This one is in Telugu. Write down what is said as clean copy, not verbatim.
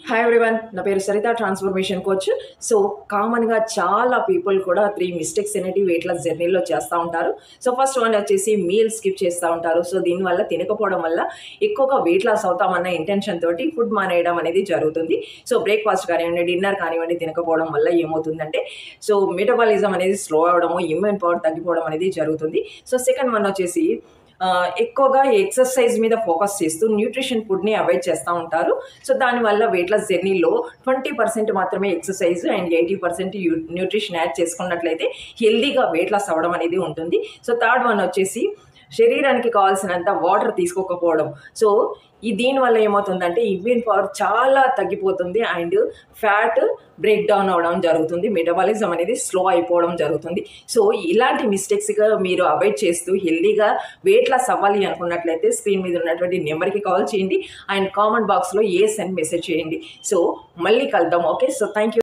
హాయ్ ఎవ్రీవన్, నా పేరు సరిత, ట్రాన్స్ఫర్మేషన్ కోచ్. సో కామన్గా చాలా పీపుల్ కూడా 3 మిస్టేక్స్ అనేవి వెయిట్ లాస్ జర్నీలో చేస్తూ ఉంటారు. సో ఫస్ట్ వన్ వచ్చేసి మీల్ స్కిప్ చేస్తూ ఉంటారు. సో దీనివల్ల తినకపోవడం వల్ల ఎక్కువగా వెయిట్ లాస్ అవుతామన్న ఇంటెన్షన్ తోటి ఫుడ్ మానేయడం అనేది జరుగుతుంది. సో బ్రేక్ఫాస్ట్ కానివ్వండి, డిన్నర్ కానివ్వండి తినకపోవడం వల్ల ఏమవుతుందంటే సో మెటబాలిజం అనేది స్లో అవ్వడము, ఇమ్యూన్ పవర్ తగ్గిపోవడం అనేది జరుగుతుంది. సో సెకండ్ వన్ వచ్చేసి ఎక్కువగా ఎక్సర్సైజ్ మీద ఫోకస్ చేస్తూ న్యూట్రిషన్ ఫుడ్ని అవాయిడ్ చేస్తూ ఉంటారు. సో దానివల్ల వెయిట్ లాస్ జర్నీలో 20% మాత్రమే ఎక్సర్సైజ్ అండ్ 80% న్యూట్రిషన్ యాడ్ చేసుకున్నట్లయితే హెల్దీగా వెయిట్ లాస్ అవ్వడం అనేది ఉంటుంది. సో థర్డ్ వన్ వచ్చేసి శరీరానికి కావాల్సినంత వాటర్ తీసుకోకపోవడం. సో దీనివల్ల ఏమవుతుందంటే ఇమ్యూన్ పవర్ చాలా తగ్గిపోతుంది అండ్ ఫ్యాట్ బ్రేక్ డౌన్ అవ్వడం జరుగుతుంది, మెటబాలిజం అనేది స్లో అయిపోవడం జరుగుతుంది. సో ఇలాంటి మిస్టేక్స్గా మీరు అవాయిడ్ చేస్తూ హెల్దీగా వెయిట్ లాస్ అవ్వాలి అనుకున్నట్లయితే స్క్రీన్ మీద ఉన్నటువంటి నెంబర్కి కాల్ చేయండి అండ్ కామెంట్ బాక్స్లో ఎస్ అని మెసేజ్ చేయండి. సో మళ్ళీ కలుద్దాం. Okay, so thank you.